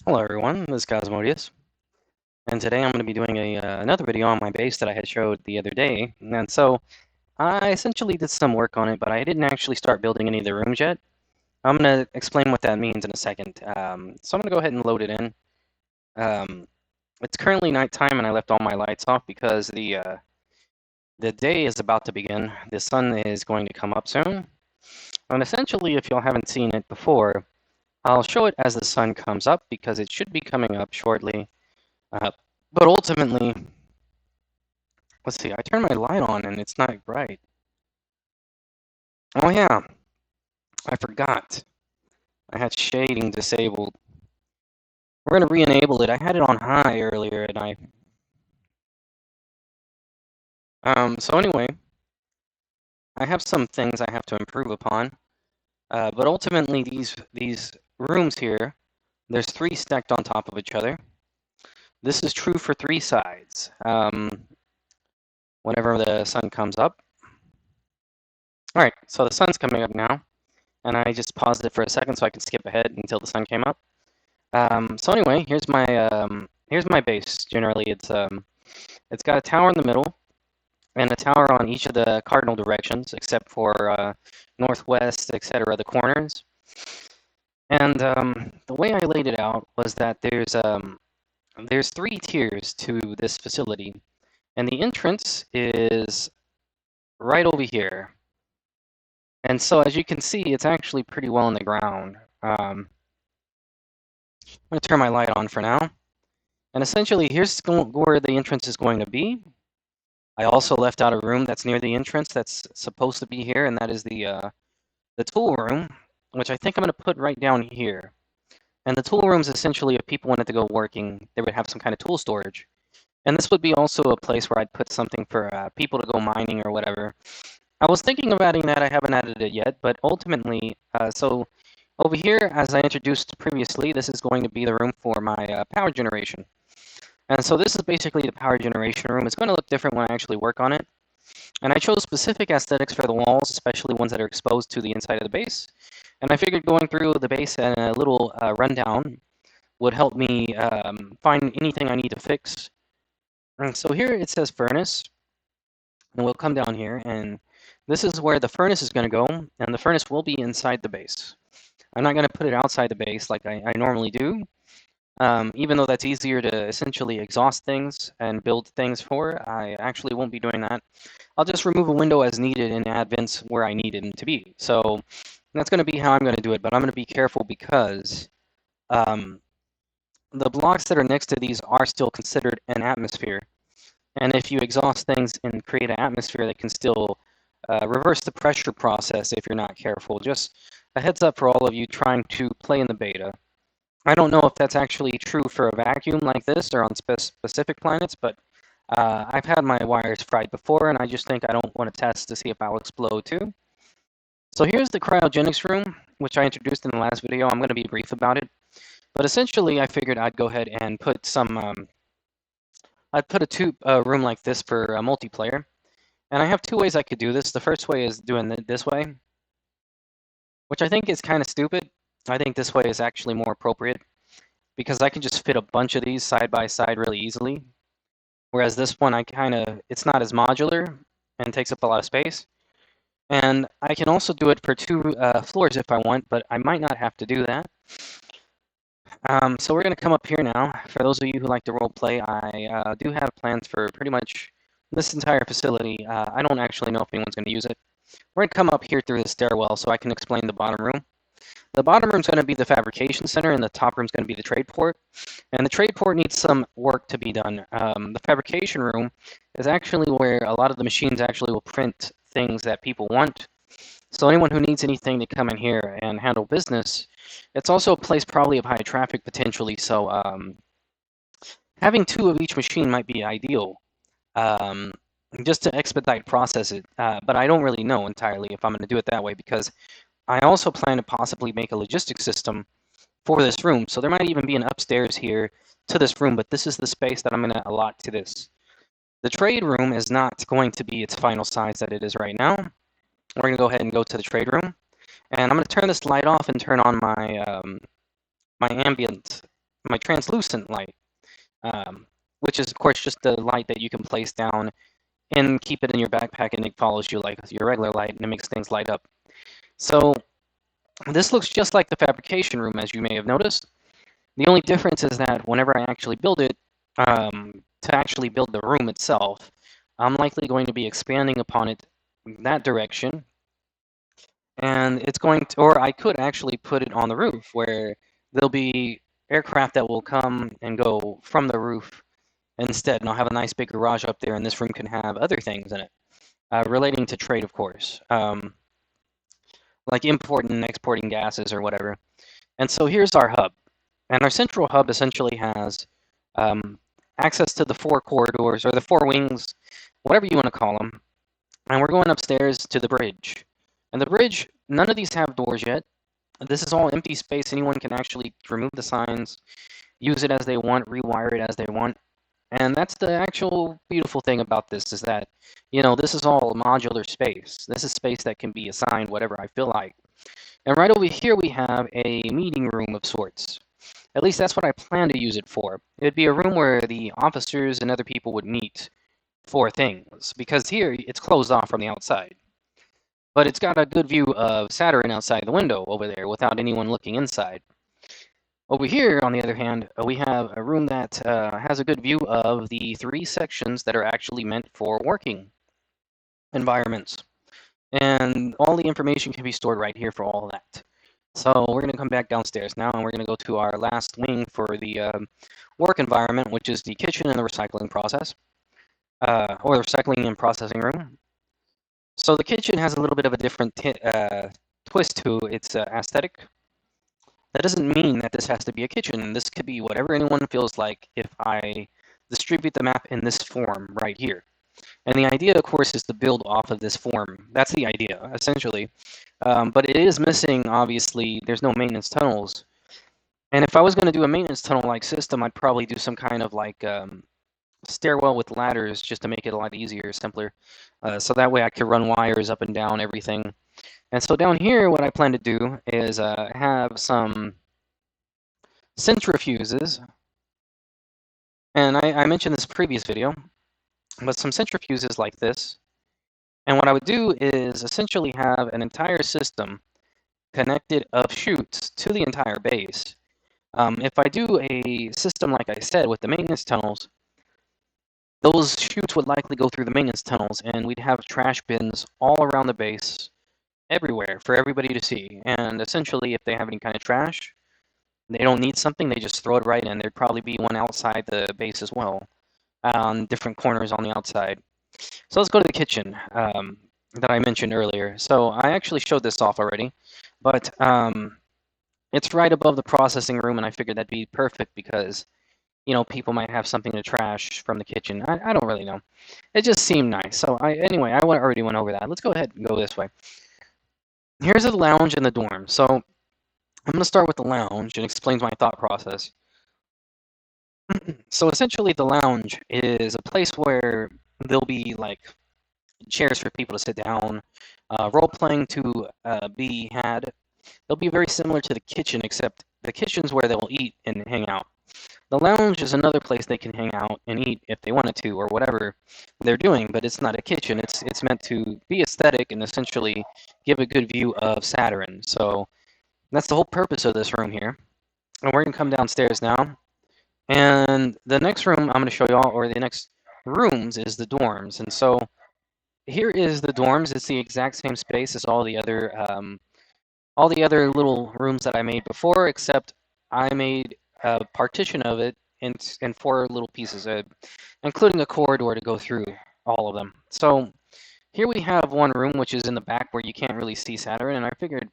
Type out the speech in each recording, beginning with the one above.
Hello everyone, this is Cosmodius, and today I'm going to be doing another video on my base that I had showed the other day. And so I essentially did some work on it, but I didn't actually start building any of the rooms yet. I'm going to explain what that means in a second. So I'm going to go ahead and load it in. Um, it's currently nighttime, and I left all my lights off because the day is about to begin. The sun is going to come up soon, and essentially, if y'all haven't seen it before, I'll show it as the sun comes up because it should be coming up shortly. Uh, but ultimately, let's see, I turned my light on and it's not bright. Oh yeah, I forgot. I had shading disabled. We're gonna re-enable it. I had it on high earlier and so anyway, I have some things I have to improve upon. But ultimately these rooms here, there's three stacked on top of each other. This is true for three sides. Whenever the sun comes up. Alright, so the sun's coming up now, and I just paused it for a second so I could skip ahead until the sun came up. So anyway, here's my base. Generally, it's got a tower in the middle and a tower on each of the cardinal directions, except for northwest, etc., the corners. And the way I laid it out was that there's three tiers to this facility, and the entrance is right over here. And so as you can see, it's actually pretty well in the ground. I'm going to turn my light on for now. And essentially, here's where the entrance is going to be. I also left out a room that's near the entrance that's supposed to be here, and that is the tool room, which I think I'm going to put right down here. And the tool room is essentially if people wanted to go working, they would have some kind of tool storage. And this would be also a place where I'd put something for people to go mining or whatever. I was thinking of adding that. I haven't added it yet, but ultimately, so over here, as I introduced previously, this is going to be the room for my power generation. And so this is basically the power generation room. It's going to look different when I actually work on it. And I chose specific aesthetics for the walls, especially ones that are exposed to the inside of the base. And I figured going through the base and a little rundown would help me find anything I need to fix. And so here it says furnace. And we'll come down here, and this is where the furnace is going to go. And the furnace will be inside the base. I'm not going to put it outside the base like I normally do. Even though that's easier to essentially exhaust things and build things for, I actually won't be doing that. I'll just remove a window as needed and add vents where I need them to be. So that's going to be how I'm going to do it, but I'm going to be careful because the blocks that are next to these are still considered an atmosphere. And if you exhaust things and create an atmosphere, that can still reverse the pressure process if you're not careful. Just a heads up for all of you trying to play in the beta. I don't know if that's actually true for a vacuum like this or on specific planets, but I've had my wires fried before, and I just think I don't want to test to see if I'll explode too. So here's the cryogenics room, which I introduced in the last video. I'm going to be brief about it. But essentially, I figured I'd go ahead and put I'd put a room like this for multiplayer. And I have two ways I could do this. The first way is doing it this way, which I think is kind of stupid. I think this way is actually more appropriate because I can just fit a bunch of these side by side really easily. Whereas this one, it's not as modular and takes up a lot of space. And I can also do it for two floors if I want, but I might not have to do that. So we're going to come up here now. For those of you who like to roleplay, I do have plans for pretty much this entire facility. I don't actually know if anyone's going to use it. We're going to come up here through the stairwell so I can explain the bottom room. The bottom room is going to be the fabrication center, and the top room is going to be the trade port. And the trade port needs some work to be done. The fabrication room is actually where a lot of the machines actually will print things that people want. So anyone who needs anything to come in here and handle business, it's also a place probably of high traffic potentially. So having two of each machine might be ideal. Just to expedite process it, but I don't really know entirely if I'm going to do it that way because I also plan to possibly make a logistics system for this room. So there might even be an upstairs here to this room, but this is the space that I'm going to allot to this. The trade room is not going to be its final size that it is right now. We're going to go ahead and go to the trade room. And I'm going to turn this light off and turn on my my ambient my translucent light, which is of course just the light that you can place down and keep it in your backpack, and it follows you like your regular light, and it makes things light up. So this looks just like the fabrication room, as you may have noticed. The only difference is that whenever I actually build it, to actually build the room itself, I'm likely going to be expanding upon it that direction, and it's going to, or I could actually put it on the roof where there'll be aircraft that will come and go from the roof instead, and I'll have a nice big garage up there, and this room can have other things in it, relating to trade, of course, like importing and exporting gases or whatever. And so here's our hub. And our central hub essentially has access to the 4 corridors, or the 4 wings, whatever you want to call them. And we're going upstairs to the bridge. And the bridge, none of these have doors yet. This is all empty space. Anyone can actually remove the signs, use it as they want, rewire it as they want. And that's the actual beautiful thing about this, is that, you know, this is all modular space. This is space that can be assigned whatever I feel like. And right over here we have a meeting room of sorts. At least that's what I plan to use it for. It would be a room where the officers and other people would meet for things, because here it's closed off from the outside. But it's got a good view of Saturn outside the window over there without anyone looking inside. Over here, on the other hand, we have a room that has a good view of the 3 sections that are actually meant for working environments. And all the information can be stored right here for all of that. So we're going to come back downstairs now, and we're going to go to our last wing for the work environment, which is the kitchen and the recycling process, or the recycling and processing room. So the kitchen has a little bit of a different twist to its aesthetic. That doesn't mean that this has to be a kitchen. This could be whatever anyone feels like if I distribute the map in this form right here. And the idea, of course, is to build off of this form. That's the idea, essentially. But it is missing, obviously, there's no maintenance tunnels. And if I was going to do a maintenance tunnel-like system, I'd probably do some kind of like stairwell with ladders just to make it a lot easier, simpler. So that way I could run wires up and down everything. And so down here, what I plan to do is have some centrifuges. And I mentioned this previous video, but some centrifuges like this. And what I would do is essentially have an entire system connected of chutes to the entire base. If I do a system, like I said, with the maintenance tunnels, those chutes would likely go through the maintenance tunnels, and we'd have trash bins all around the base, everywhere, for everybody to see. And essentially, if they have any kind of trash, they don't need something, they just throw it right in. There'd probably be one outside the base as well, on different corners on the outside. So let's go to the kitchen that I mentioned earlier. So I actually showed this off already, but it's right above the processing room, and I figured that'd be perfect because, you know, people might have something to trash from the kitchen. I don't really know. It just seemed nice. So anyway, I already went over that. Let's go ahead and go this way. Here's the lounge and the dorm. So I'm going to start with the lounge and explain my thought process. So essentially, the lounge is a place where there'll be like chairs for people to sit down, role-playing to be had. They'll be very similar to the kitchen, except the kitchen's where they'll eat and hang out. The lounge is another place they can hang out and eat if they wanted to, or whatever they're doing, but it's not a kitchen. It's meant to be aesthetic and essentially give a good view of Saturn. So that's the whole purpose of this room here. And we're going to come downstairs now. And the next room I'm going to show you all, or the next rooms, is the dorms. And so here is the dorms. It's the exact same space as all the other little rooms that I made before, except I made a partition of it in 4 little pieces, including a corridor to go through all of them. So here we have one room which is in the back where you can't really see Saturn, and I figured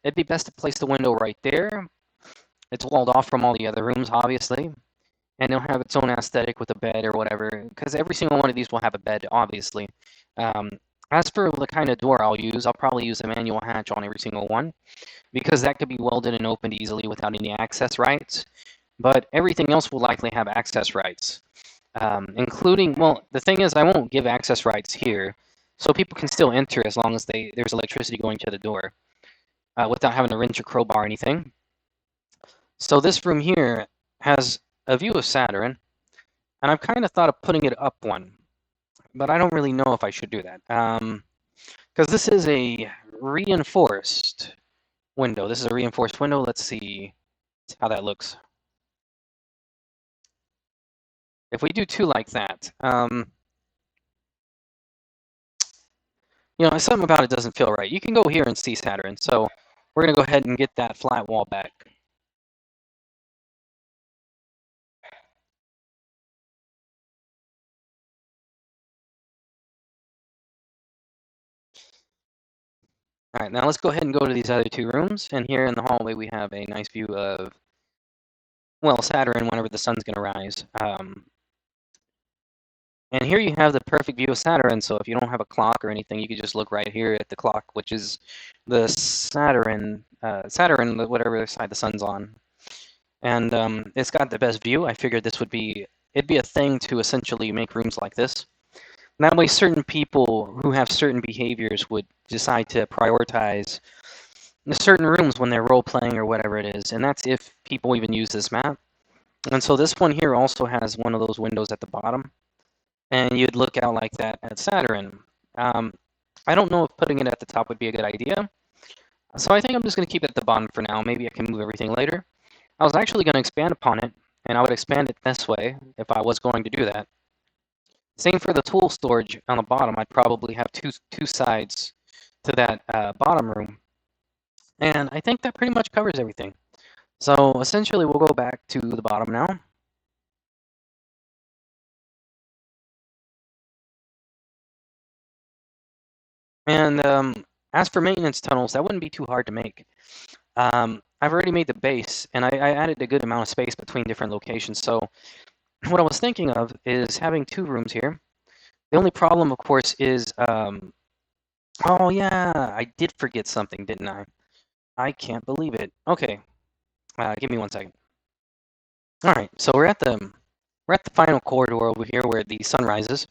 it'd be best to place the window right there. It's walled off from all the other rooms, obviously, and it'll have its own aesthetic with a bed or whatever, because every single one of these will have a bed, obviously. As for the kind of door I'll probably use a manual hatch on every single one, because that could be welded and opened easily without any access rights. But everything else will likely have access rights, including, well, the thing is I won't give access rights here, so people can still enter as long as there's electricity going to the door, without having to wrench or crowbar or anything. So this room here has a view of Saturn, and I've kind of thought of putting it up one, but I don't really know if I should do that. Because this is a reinforced window. This is a reinforced window. Let's see how that looks. If we do two like that, you know, something about it doesn't feel right. You can go here and see Saturn. So we're going to go ahead and get that flat wall back. All right, now let's go ahead and go to these other two rooms. And here in the hallway, we have a nice view of, well, Saturn whenever the sun's going to rise. And here you have the perfect view of Saturn. So if you don't have a clock or anything, you can just look right here at the clock, which is the Saturn, whatever side the sun's on. And it's got the best view. I figured this would be, it'd be a thing to essentially make rooms like this. That way, certain people who have certain behaviors would decide to prioritize certain rooms when they're role-playing or whatever it is, and that's if people even use this map. And so this one here also has one of those windows at the bottom, and you'd look out like that at Saturn. I don't know if putting it at the top would be a good idea, so I think I'm just going to keep it at the bottom for now. Maybe I can move everything later. I was actually going to expand upon it, and I would expand it this way if I was going to do that. Same for the tool storage on the bottom. I'd probably have two sides to that bottom room. And I think that pretty much covers everything. So essentially, we'll go back to the bottom now. And as for maintenance tunnels, that wouldn't be too hard to make. I've already made the base, and I added a good amount of space between different locations. So what I was thinking of is having two rooms here. The only problem, of course, is, oh yeah, I did forget something, didn't I? I can't believe it. Okay, give me 1 second. All right, so we're at the final corridor over here where the sun rises,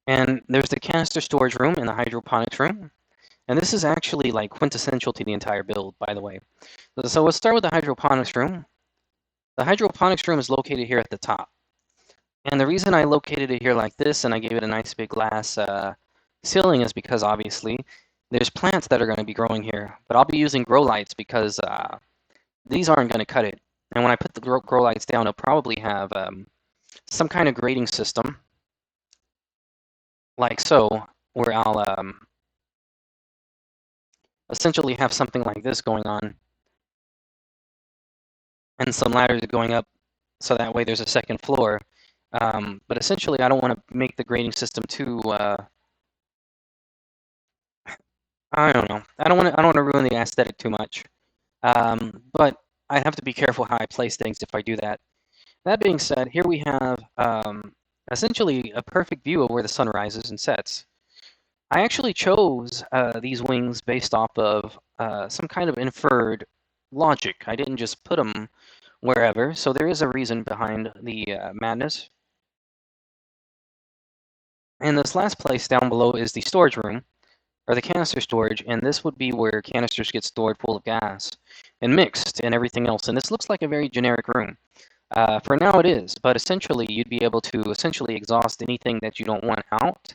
and there's the canister storage room and the hydroponics room, and this is actually like quintessential to the entire build, by the way. So let's start with the hydroponics room. The hydroponics room is located here at the top. And the reason I located it here like this and I gave it a nice big glass ceiling is because obviously there's plants that are going to be growing here. But I'll be using grow lights because these aren't going to cut it. And when I put the grow lights down, it'll probably have some kind of grading system. Like so, where I'll essentially have something like this going on. And some ladders going up so that way there's a second floor. But essentially, I don't want to make the grading system too. I don't know. I don't want to ruin the aesthetic too much. But I have to be careful how I place things if I do that. That being said, here we have essentially a perfect view of where the sun rises and sets. I actually chose these wings based off of some kind of inferred logic. I didn't just put them wherever, so there is a reason behind the madness. And this last place down below is the storage room, or the canister storage, and this would be where canisters get stored full of gas and mixed and everything else. And this looks like a very generic room. For now it is, but essentially you'd be able to essentially exhaust anything that you don't want out.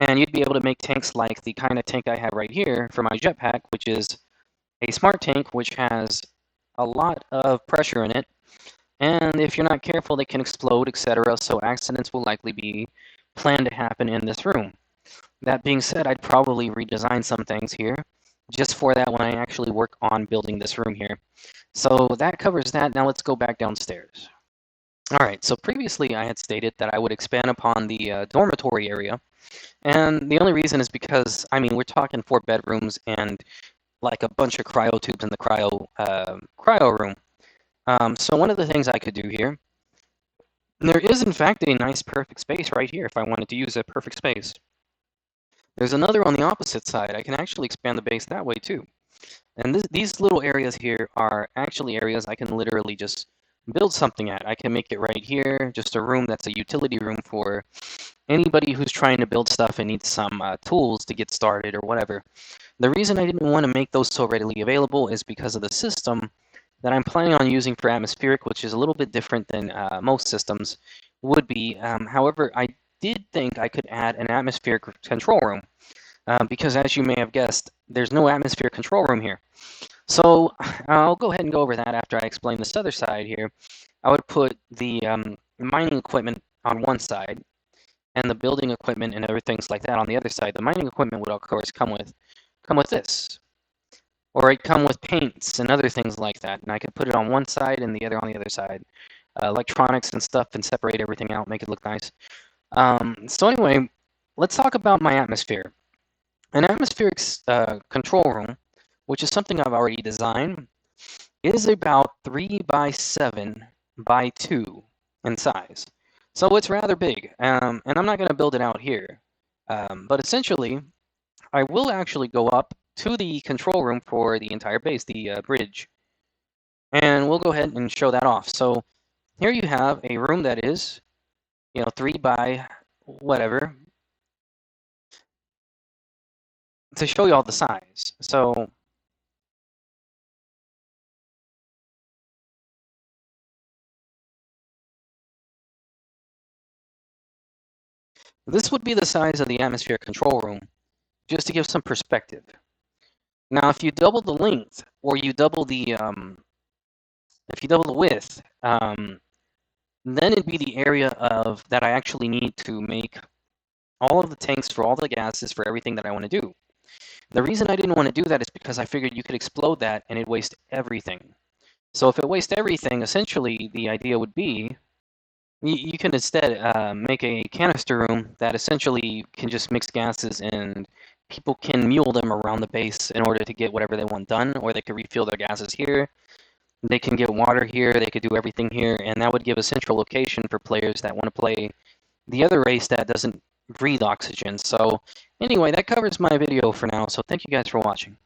And you'd be able to make tanks like the kind of tank I have right here for my jetpack, which is a smart tank which has a lot of pressure in it. And if you're not careful, they can explode, etc. So accidents will likely be planned to happen in this room. That being said, I'd probably redesign some things here just for that when I actually work on building this room here. So that covers that. Now let's go back downstairs. All right, so previously I had stated that I would expand upon the dormitory area. And the only reason is because, I mean, we're talking 4 bedrooms and like a bunch of cryo tubes in the cryo room. So one of the things I could do here, there is in fact a nice perfect space right here if I wanted to use a perfect space. There's another on the opposite side. I can actually expand the base that way too. And these little areas here are actually areas I can literally just build something at. I can make it right here, just a room that's a utility room for anybody who's trying to build stuff and needs some tools to get started or whatever. The reason I didn't want to make those so readily available is because of the system that I'm planning on using for atmospheric, which is a little bit different than most systems would be. However, I did think I could add an atmospheric control room because, as you may have guessed, there's no atmospheric control room here. So I'll go ahead and go over that after I explain this other side here. I would put the mining equipment on one side and the building equipment and everything's like that on the other side. The mining equipment would, of course, come with this. Or it'd come with paints and other things like that. And I could put it on one side and the other on the other side. Electronics and stuff, and separate everything out, make it look nice. So anyway, let's talk about my atmosphere. An atmospheric control room, which is something I've already designed, is about 3 by 7 by 2 in size. So it's rather big, and I'm not going to build it out here. But essentially, I will actually go up to the control room for the entire base, the bridge. And we'll go ahead and show that off. So here you have a room that is, 3 by whatever, to show you all the size. So this would be the size of the atmosphere control room, just to give some perspective. Now, if you double the length, or you double the width, then it'd be the area of that I actually need to make all of the tanks for all the gases for everything that I want to do. The reason I didn't want to do that is because I figured you could explode that and it'd waste everything. So if it wastes everything, essentially the idea would be you can instead make a canister room that essentially can just mix gases, and people can mule them around the base in order to get whatever they want done, or they could refuel their gases here. They can get water here, they could do everything here, and that would give a central location for players that want to play the other race that doesn't breathe oxygen. So anyway, that covers my video for now, so thank you guys for watching.